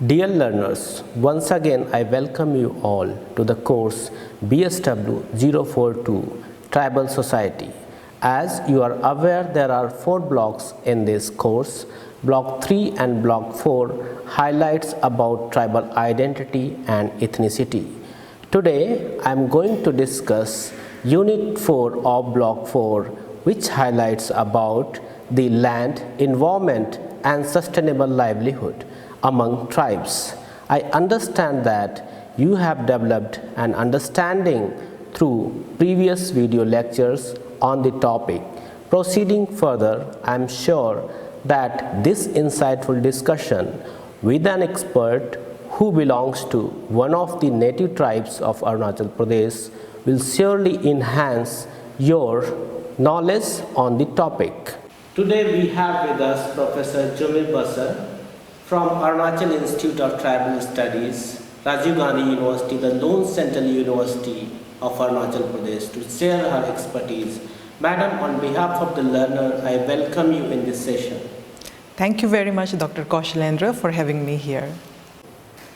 Dear learners, once again I welcome you all to the course BSW 042 Tribal Society. As you are aware, there are 4 blocks in this course. Block 3 and Block 4 highlights about tribal identity and ethnicity. Today I am going to discuss Unit 4 of Block 4, which highlights about the land, environment and sustainable livelihood among tribes. I understand that you have developed an understanding through previous video lectures on the topic. Proceeding further, I am sure that this insightful discussion with an expert who belongs to one of the native tribes of Arunachal Pradesh will surely enhance your knowledge on the topic. Today we have with us Professor Jumil Basar from Arunachal Institute of Tribal Studies, Rajiv Gandhi University, the lone central university of Arunachal Pradesh, to share her expertise. Madam, on behalf of the learner, I welcome you in this session. Thank you very much, Dr. Kaushalendra, for having me here.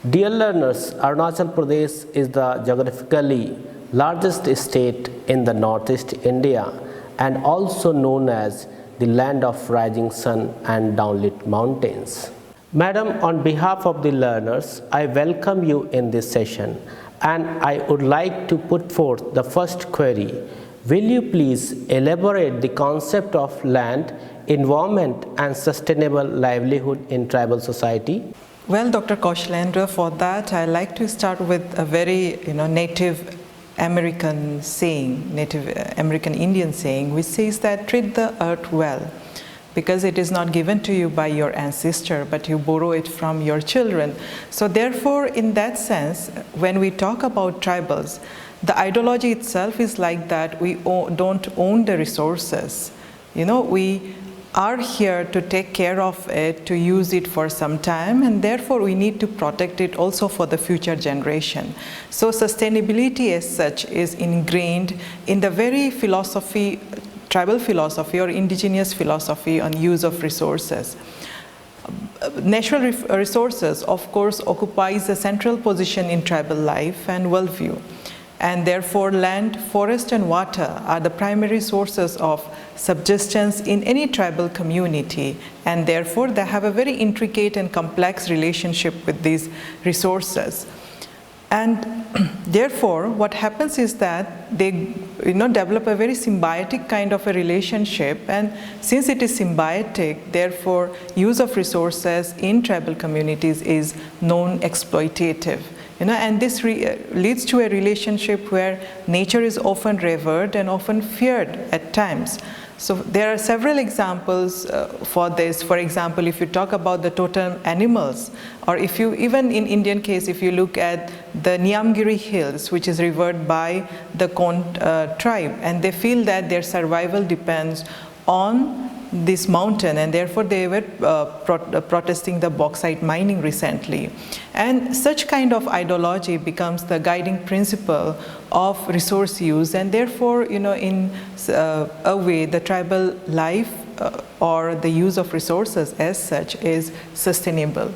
Dear learners, Arunachal Pradesh is the geographically largest state in the northeast India and also known as the land of rising sun and downlit mountains. Madam, on behalf of the learners, I welcome you in this session and I would like to put forth the first query. Will you please elaborate the concept of land, environment and sustainable livelihood in tribal society? Well, Dr. Kaushalendra, for that I like to start with a very Native American saying, Native American Indian saying, which says that treat the earth well, because it is not given to you by your ancestor, but you borrow it from your children. So therefore, in that sense, when we talk about tribals, the ideology itself is like that we don't own the resources. We are here to take care of it, to use it for some time, and therefore we need to protect it also for the future generation. So sustainability as such is ingrained in the very philosophy, tribal philosophy or indigenous philosophy on use of resources. Natural resources, of course, occupies a central position in tribal life and worldview. And therefore land, forest and water are the primary sources of subsistence in any tribal community, and therefore they have a very intricate and complex relationship with these resources. And therefore what happens is that they develop a very symbiotic kind of a relationship, and since it is symbiotic, therefore use of resources in tribal communities is non-exploitative. And this leads to a relationship where nature is often revered and often feared at times. So there are several examples for this. For example, if you talk about the totem animals, or if you, even in Indian case, if you look at the Niamgiri hills, which is revered by the Kont tribe, and they feel that their survival depends on this mountain, and therefore they were protesting the bauxite mining recently. And such kind of ideology becomes the guiding principle of resource use, and therefore in a way the tribal life or the use of resources as such is sustainable.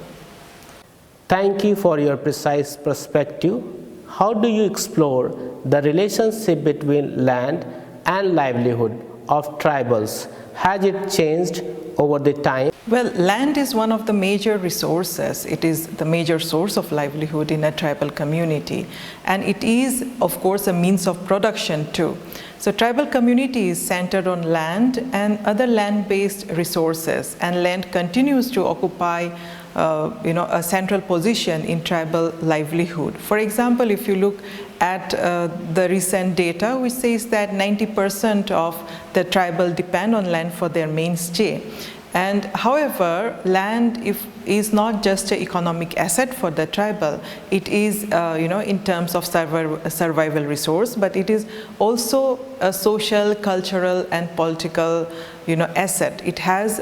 Thank you for your precise perspective. How do you explore the relationship between land and livelihood of tribals? Has it changed over the time? Well, land is one of the major resources. It is the major source of livelihood in a tribal community, and it is, of course, a means of production too. So tribal community is centered on land and other land-based resources, and land continues to occupy a central position in tribal livelihood. For example, if you look at the recent data, which says that 90% of the tribal depend on land for their mainstay. And however, land is not just an economic asset for the tribal. It is, in terms of survival resource, but it is also a social, cultural, and political, asset. It has,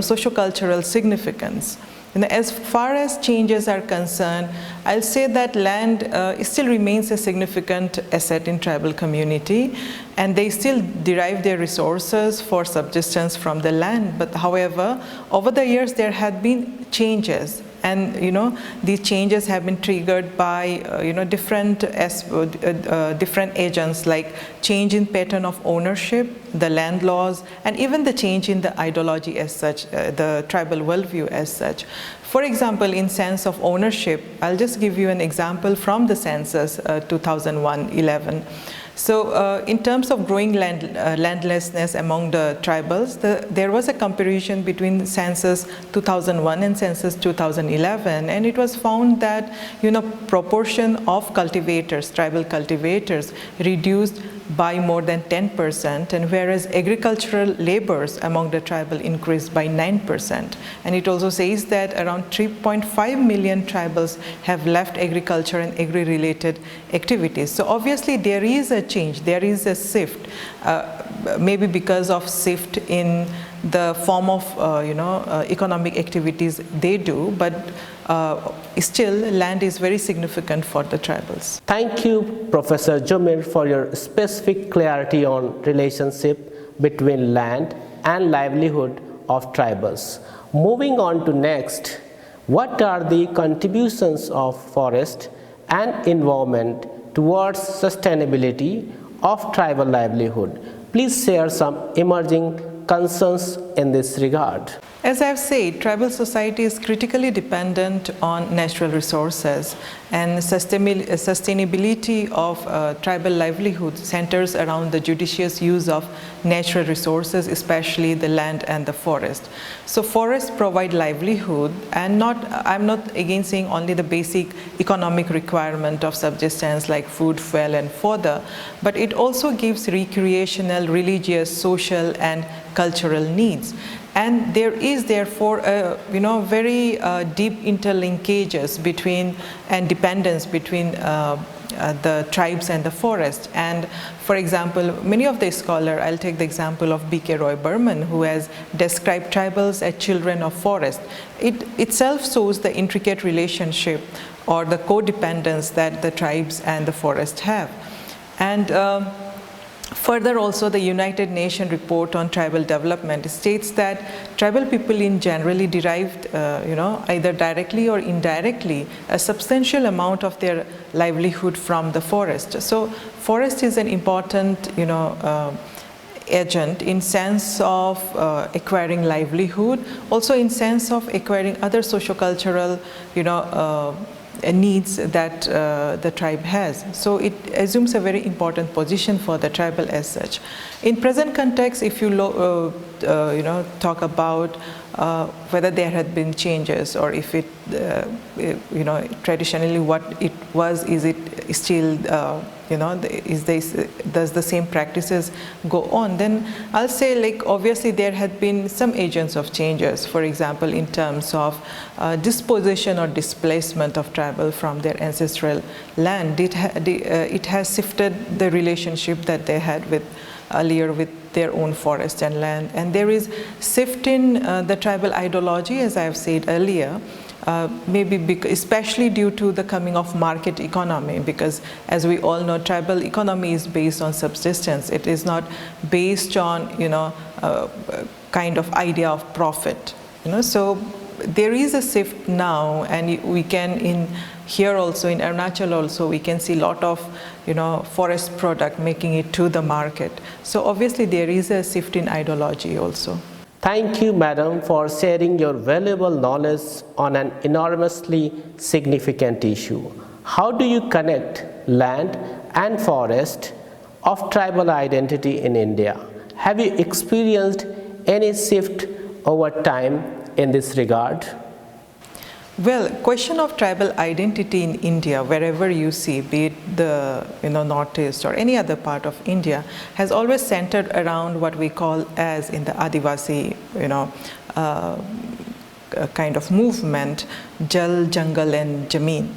socio-cultural significance. As far as changes are concerned, I'll say that land still remains a significant asset in tribal community, and they still derive their resources for subsistence from the land. But however, over the years there have been changes, And these changes have been triggered by different agents, like change in pattern of ownership, the land laws, and even the change in the ideology as such, the tribal worldview as such. For example, in sense of ownership, I'll just give you an example from the census 2001-11. So in terms of growing landlessness among the tribals, there was a comparison between census 2001 and census 2011, and it was found that proportion of cultivators, tribal cultivators, reduced by more than 10%, and whereas agricultural labors among the tribal increased by 9%. And it also says that around 3.5 million tribals have left agriculture and agri-related activities. So obviously there is a change, there is a shift, maybe because of shift in the form of economic activities they do, but still land is very significant for the tribals. Thank you, Professor Jumir, for your specific clarity on relationship between land and livelihood of tribals. Moving on to next, what are the contributions of forest and environment towards sustainability of tribal livelihood? Please share some emerging concerns in this regard. As I've said, tribal society is critically dependent on natural resources, and sustainability of tribal livelihood centers around the judicious use of natural resources, especially the land and the forest. So forests provide livelihood, and I'm not again saying only the basic economic requirement of subsistence like food, fuel and fodder, but it also gives recreational, religious, social and cultural needs. And there is therefore very deep interlinkages between and dependence between the tribes and the forest. And for example, many of the scholars, I'll take the example of B.K. Roy Burman, who has described tribals as children of forest. It itself shows the intricate relationship or the codependence that the tribes and the forest have. And further, also the United Nations report on tribal development states that tribal people in generally derived, either directly or indirectly, a substantial amount of their livelihood from the forest. So forest is an important, agent in sense of acquiring livelihood, also in sense of acquiring other sociocultural, needs that the tribe has. So it assumes a very important position for the tribal as such. In present context, if you talk about whether there had been changes, or if it, traditionally what it was, is it still, does the same practices go on? Then I'll say, like, obviously there had been some agents of changes. For example, in terms of disposition or displacement of tribal from their ancestral land, it has shifted the relationship that they had with earlier with their own forest and land. And there is shift in the tribal ideology, as I have said earlier, especially due to the coming of market economy, because as we all know, tribal economy is based on subsistence. It is not based on, kind of idea of profit. So there is a shift now, and we can here also in Arunachal also we can see a lot of forest product making it to the market. So obviously there is a shift in ideology also. Thank you, madam, for sharing your valuable knowledge on an enormously significant issue. How do you connect land and forest of tribal identity in India? Have you experienced any shift over time in this regard? Well, question of tribal identity in India, wherever you see, be it the northeast or any other part of India, has always centered around what we call as in the Adivasi, kind of movement, Jal, Jungle and Jameen.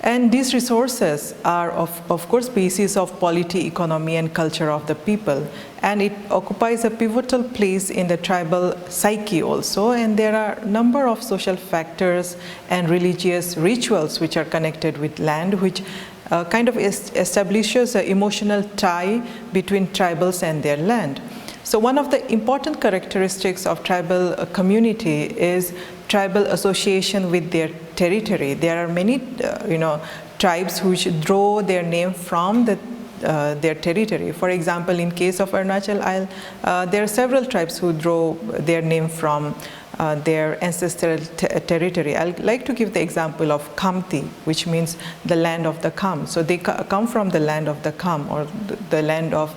And these resources are of course basis of polity, economy and culture of the people, and it occupies a pivotal place in the tribal psyche also, and there are a number of social factors and religious rituals which are connected with land, which kind of establishes an emotional tie between tribals and their land. So one of the important characteristics of tribal community is tribal association with their territory. There are many tribes which draw their name from their territory. For example, in case of Arunachal Isle, there are several tribes who draw their name from their ancestral territory. I'd like to give the example of Khamti, which means the land of the Kham. So they come from the land of the Kham, or the land of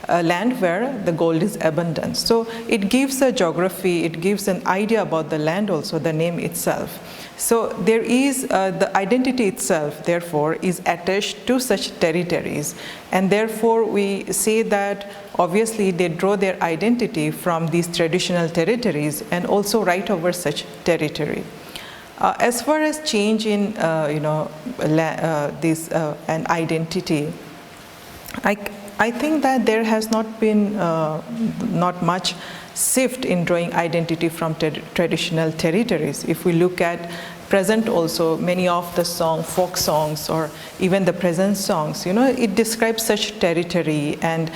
land where the gold is abundant. So it gives a geography, it gives an idea about the land also, the name itself. So there is the identity itself, therefore, is attached to such territories, and therefore we say that obviously they draw their identity from these traditional territories and also right over such territory. As far as change in this an identity, I think that there has not been not much shift in drawing identity from traditional territories. If we look at present also, many of the folk songs or even the present songs, it describes such territory and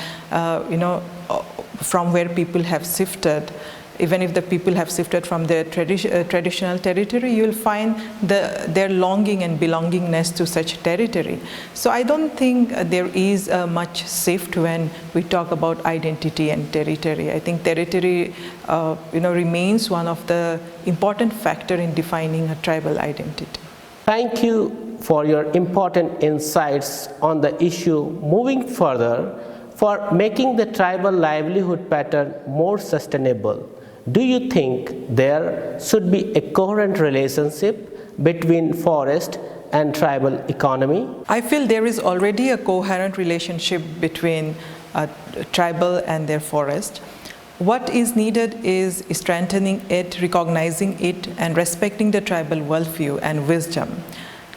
from where people have shifted. Even if the people have shifted from their traditional territory, you will find their longing and belongingness to such territory. So I don't think there is much shift when we talk about identity and territory. I think territory remains one of the important factor in defining a tribal identity. Thank you for your important insights on the issue. Moving further, for making the tribal livelihood pattern more sustainable, do you think there should be a coherent relationship between forest and tribal economy? I feel there is already a coherent relationship between tribal and their forest. What is needed is strengthening it, recognizing it, and respecting the tribal worldview and wisdom.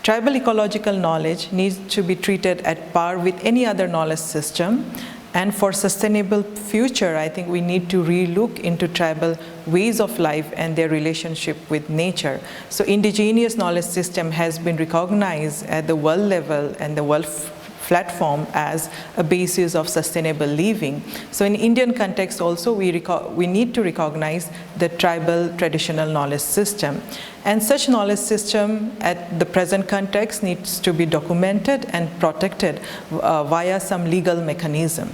Tribal ecological knowledge needs to be treated at par with any other knowledge system. And for sustainable future, I think we need to relook into tribal ways of life and their relationship with nature. So indigenous knowledge system has been recognized at the world level and the world platform as a basis of sustainable living. So in Indian context also, we need to recognize the tribal traditional knowledge system. And such knowledge system at the present context needs to be documented and protected via some legal mechanism.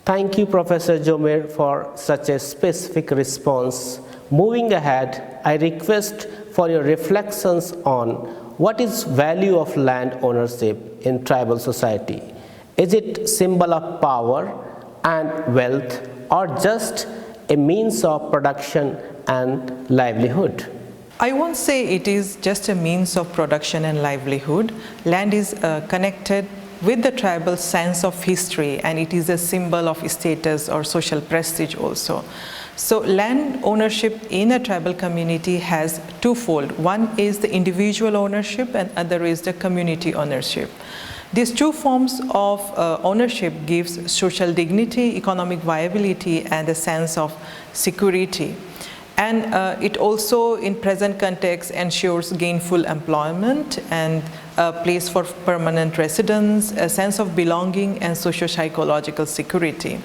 Thank you, Professor Jomer, for such a specific response. Moving ahead, I request for your reflections on what is value of land ownership in tribal society. Is it symbol of power and wealth, or just a means of production and livelihood? I won't say it is just a means of production and livelihood. Land is connected with the tribal sense of history, and it is a symbol of status or social prestige also. So land ownership in a tribal community has twofold. One is the individual ownership and other is the community ownership. These two forms of ownership gives social dignity, economic viability, and a sense of security. And it also, in present context, ensures gainful employment and a place for permanent residence, a sense of belonging, and socio-psychological security.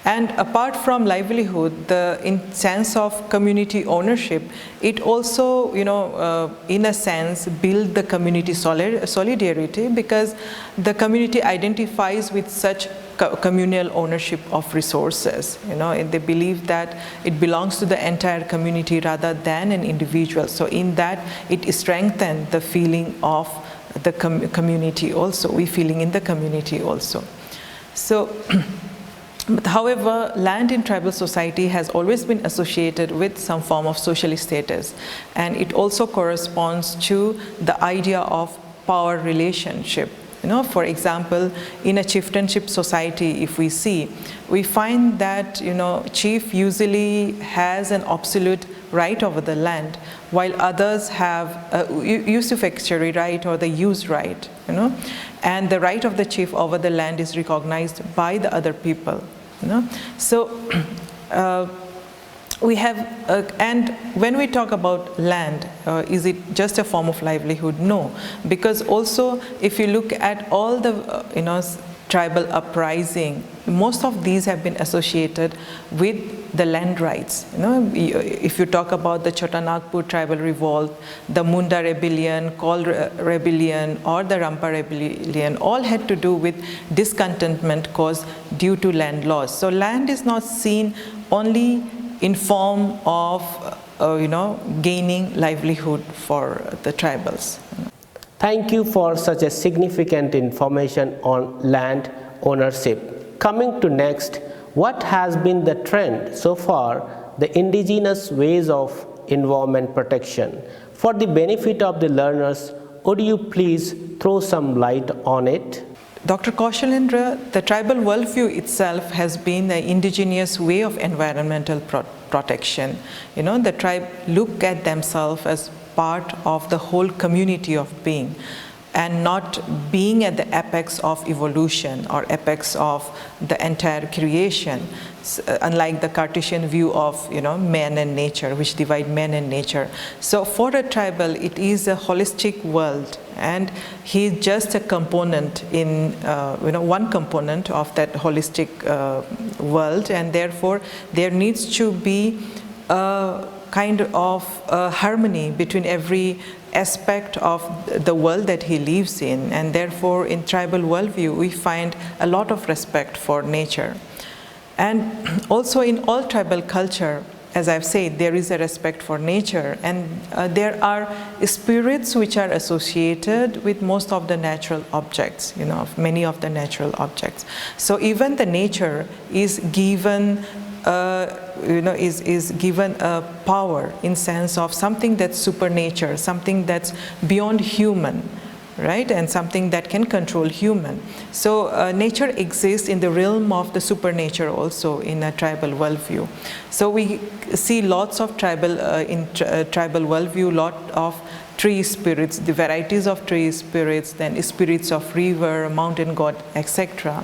And apart from livelihood, the sense of community ownership, it also, in a sense, build the community solidarity, because the community identifies with such communal ownership of resources. They believe that it belongs to the entire community rather than an individual. So in that, it strengthens the feeling of the community also, we feeling in the community also. So, but however, land in tribal society has always been associated with some form of social status, and it also corresponds to the idea of power relationship. For example, in a chieftainship society, if we see, we find that chief usually has an absolute right over the land, while others have a usufructuary right or the use right, and the right of the chief over the land is recognized by the other people. So we have, and when we talk about land, is it just a form of livelihood? No, because also if you look at all the tribal uprising, most of these have been associated with the land rights. If you talk about the Chota Nagpur tribal revolt, the Munda rebellion, Kol rebellion, or the Rampa rebellion, all had to do with discontentment caused due to land loss. So land is not seen only in form of gaining livelihood for the tribals. Thank you for such a significant information on land ownership. Coming to next, what has been the trend so far, the indigenous ways of environment protection? For the benefit of the learners, would you please throw some light on it? Dr. Kaushalendra, the tribal worldview itself has been the indigenous way of environmental protection. The tribe look at themselves as part of the whole community of being and not being at the apex of evolution or apex of the entire creation, unlike the Cartesian view of man and nature, which divide man and nature. So for a tribal, it is a holistic world, and he is just a component in one component of that holistic world, and therefore there needs to be a kind of harmony between every aspect of the world that he lives in, and therefore in tribal worldview we find a lot of respect for nature. And also in all tribal culture, as I've said, there is a respect for nature, and there are spirits which are associated with most of the natural objects, many of the natural objects. So even the nature is given is given a power in sense of something that's supernature, something that's beyond human, right, and something that can control human. So nature exists in the realm of the supernature also in a tribal worldview. So we see lots of tribal tribal worldview, lot of tree spirits, the varieties of tree spirits, then spirits of river, mountain god, etc.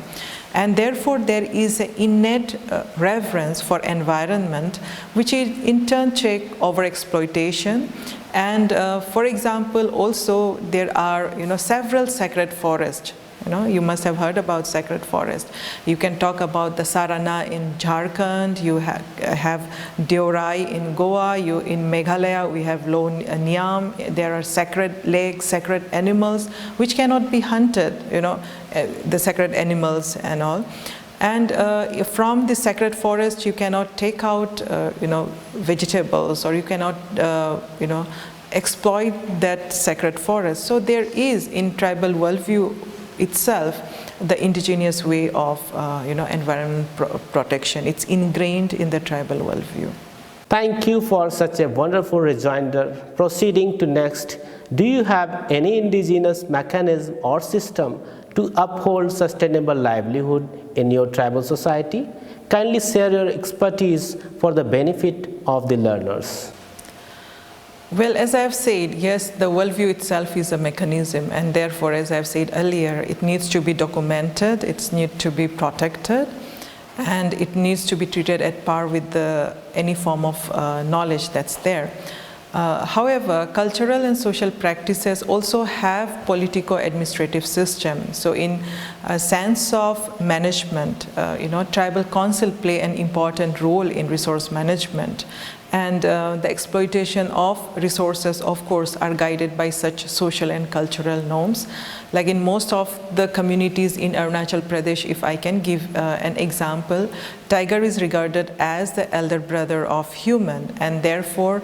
And therefore there is an innate reverence for environment, which in turn check overexploitation. And for example, also there are several sacred forests. You must have heard about sacred forest. You can talk about the Sarana in Jharkhand, you have Deorai in Goa, in Meghalaya we have Lone Niam. There are sacred lakes, sacred animals which cannot be hunted, the sacred animals and all. And from the sacred forest you cannot take out vegetables, or you cannot exploit that sacred forest. So there is in tribal worldview itself the indigenous way of environment protection. It's ingrained in the tribal worldview. Thank you for such a wonderful rejoinder. Proceeding to next, do you have any indigenous mechanism or system to uphold sustainable livelihood in your tribal society? Kindly share your expertise for the benefit of the learners. Well, as I have said, yes, the worldview itself is a mechanism, and therefore, as I have said earlier, it needs to be documented, it needs to be protected, and it needs to be treated at par with any form of knowledge that's there. However, cultural and social practices also have politico-administrative systems. So in a sense of management, tribal council play an important role in resource management. And the exploitation of resources, of course, are guided by such social and cultural norms. Like in most of the communities in Arunachal Pradesh, if I can give an example, tiger is regarded as the elder brother of human, and therefore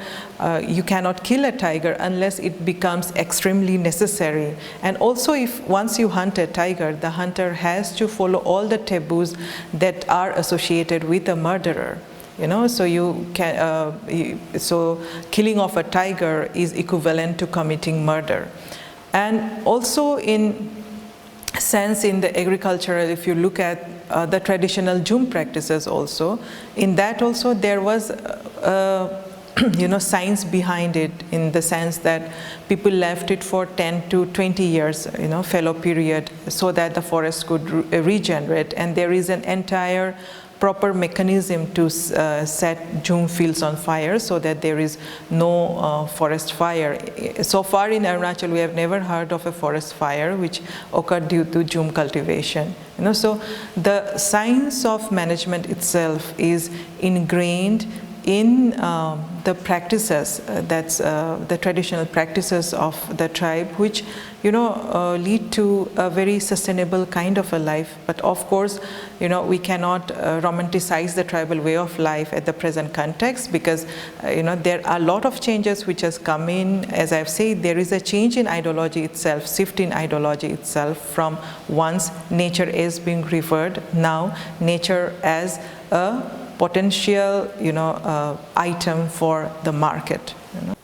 you cannot kill a tiger unless it becomes extremely necessary. And also, if once you hunt a tiger, the hunter has to follow all the taboos that are associated with a murderer. So you can, so killing of a tiger is equivalent to committing murder. And also in sense in the agricultural, if you look at the traditional Jhum practices also, in that also there was science behind it, in the sense that people left it for 10 to 20 years, fallow period, so that the forest could regenerate. And there is an entire proper mechanism to set jhum fields on fire so that there is no forest fire. So far in Arunachal, we have never heard of a forest fire which occurred due to jhum cultivation. So the science of management itself is ingrained in the practices, that's the traditional practices of the tribe, which lead to a very sustainable kind of a life. But of course, we cannot romanticize the tribal way of life at the present context, because there are a lot of changes which has come in. As I've said, there is a change in ideology itself, shift in ideology itself, from once nature is being revered, now nature as a potential item for the market.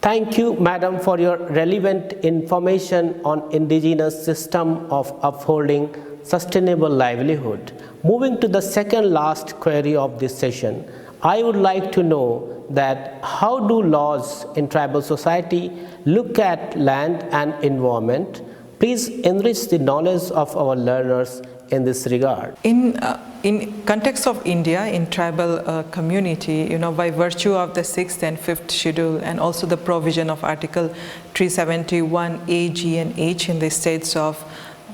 Thank you, madam, for your relevant information on indigenous system of upholding sustainable livelihood. Moving to the second last query of this session, I would like to know that how do laws in tribal society look at land and environment? Please enrich the knowledge of our learners in this regard. In context of India, in tribal community, by virtue of the 6th and 5th schedule, and also the provision of Article 371 A, G and H in the states of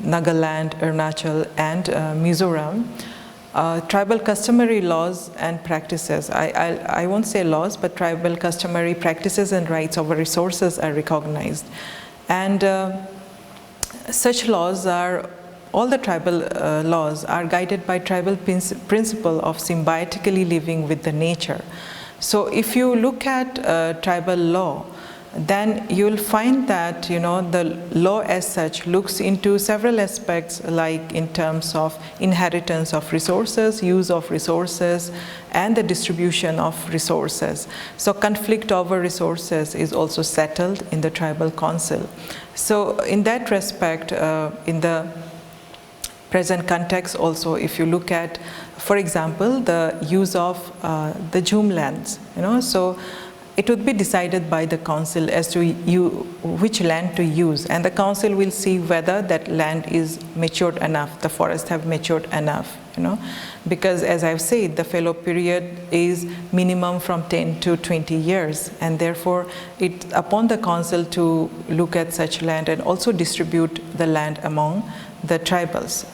Nagaland, Arunachal and Mizoram, tribal customary laws and practices, I won't say laws, but tribal customary practices and rights over resources are recognized. And such laws are, all the tribal laws are guided by tribal principle of symbiotically living with the nature. So if you look at tribal law, then you will find that the law as such looks into several aspects, like in terms of inheritance of resources, use of resources, and the distribution of resources. So conflict over resources is also settled in the tribal council. So in that respect, in the present context also, if you look at, for example, the use of the jhum lands, so it would be decided by the council as to which land to use, and the council will see whether that land is matured enough, the forests have matured enough, because as I've said, the fallow period is minimum from 10 to 20 years, and therefore it's upon the council to look at such land and also distribute the land among the tribals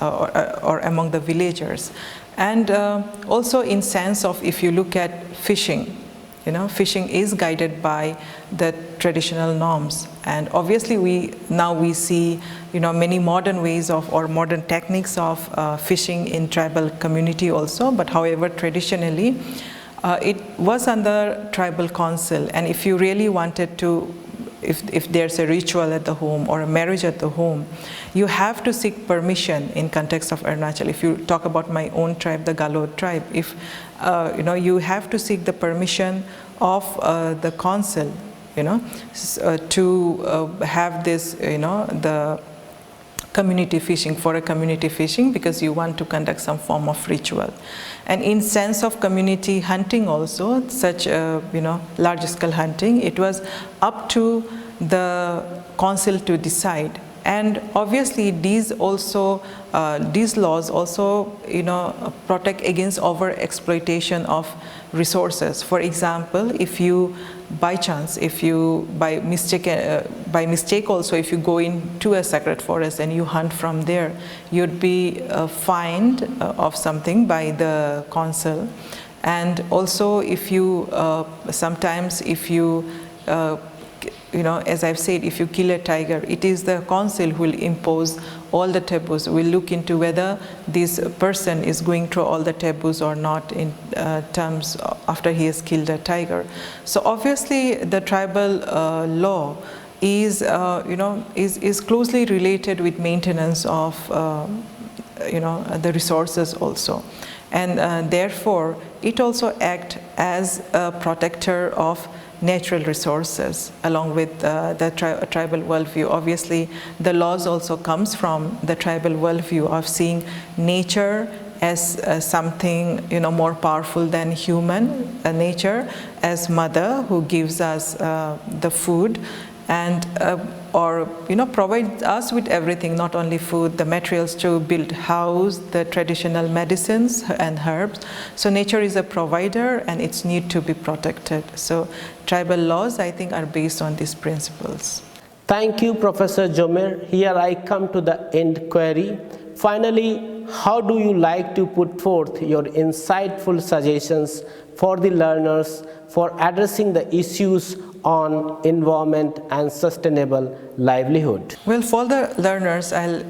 or among the villagers. And also in sense of, if you look at fishing, fishing is guided by the traditional norms, and obviously we see many modern ways of, or modern techniques of fishing in tribal community also, but however traditionally it was under tribal council. And if you really wanted to, if there's a ritual at the home or a marriage at the home, you have to seek permission in context of Arunachal. If you talk about my own tribe, the Galod tribe, if you have to seek the permission of the council, to have this, the community fishing, for a community fishing, because you want to conduct some form of ritual. And in sense of community hunting also, such large scale hunting, it was up to the council to decide. And obviously these laws also protect against over exploitation of resources. For example, if you by chance, if you by mistake also, if you go into a sacred forest and you hunt from there, you'd be fined of something by the council. And also if you sometimes if you as I've said, if you kill a tiger, it is the council who will impose all the taboos, will look into whether this person is going through all the taboos or not in terms after he has killed a tiger. So obviously the tribal law is is closely related with maintenance of the resources also, and therefore it also acts as a protector of natural resources along with the tribal worldview. Obviously the laws also comes from the tribal worldview of seeing nature as something more powerful than human, nature as mother who gives us the food, and or provide us with everything, not only food, the materials to build house, the traditional medicines and herbs. So nature is a provider and it's need to be protected. So tribal laws, I think, are based on these principles. Thank you, Professor Jomer. Here I come to the end query. Finally, how do you like to put forth your insightful suggestions for the learners for addressing the issues on environment and sustainable livelihood? Well, for the learners, I'll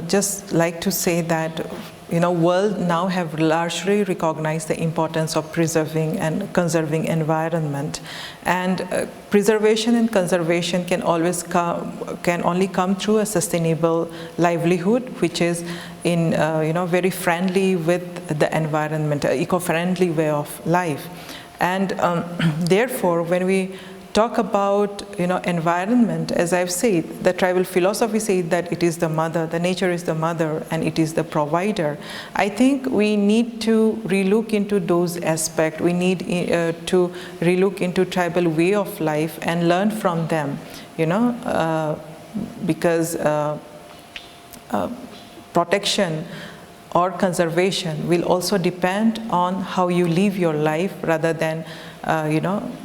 just like to say that world now have largely recognized the importance of preserving and conserving environment, and preservation and conservation can only come through a sustainable livelihood, which is in very friendly with the environment, eco-friendly way of life. And therefore, when we talk about environment, as I've said, the tribal philosophy says that it is the mother, the nature is the mother, and it is the provider. I think we need to relook into those aspects. We need to relook into tribal way of life and learn from them, because protection or conservation will also depend on how you live your life rather than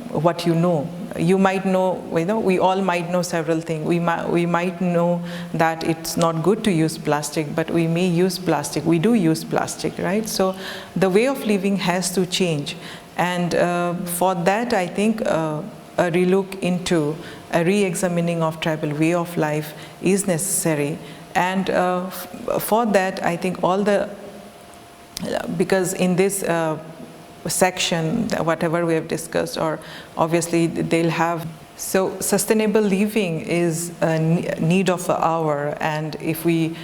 what you know. You might know, we all might know several things. We might know that it's not good to use plastic, but we may use plastic. We do use plastic, right? So the way of living has to change. And for that, I think a relook into a re-examining of tribal way of life is necessary. And for that, I think because in this section, whatever we have discussed, or obviously they'll have, so sustainable living is a need of the hour, and if we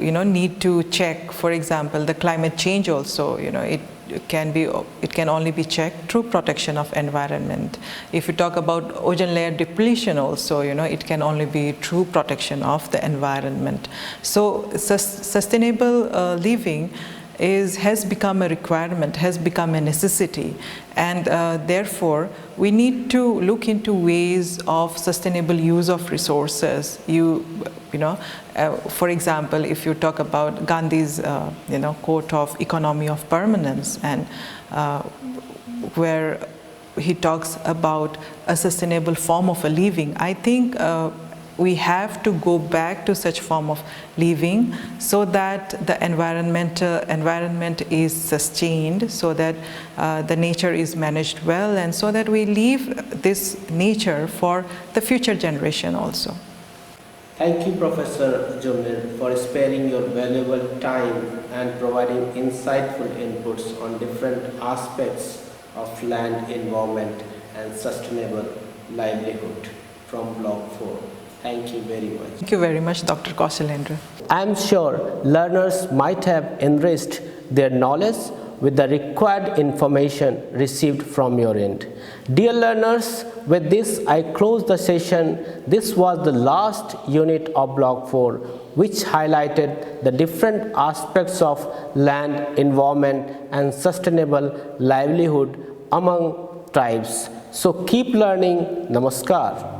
need to check, for example, the climate change also, it can only be checked through protection of environment. If you talk about ozone layer depletion also, it can only be through protection of the environment. So sustainable living has become a requirement, has become a necessity, and therefore we need to look into ways of sustainable use of resources. For example, if you talk about Gandhi's quote of economy of permanence, and where he talks about a sustainable form of a living, I think we have to go back to such form of living so that the environment is sustained, so that the nature is managed well, and so that we leave this nature for the future generation also. Thank you, Professor Jomer, for sparing your valuable time and providing insightful inputs on different aspects of land, environment and sustainable livelihood from Block 4. Thank you very much. Thank you very much, Dr. Kaushalendra. I am sure learners might have enriched their knowledge with the required information received from your end. Dear learners, with this I close the session. This was the last unit of Block 4, which highlighted the different aspects of land, environment and sustainable livelihood among tribes. So keep learning. Namaskar.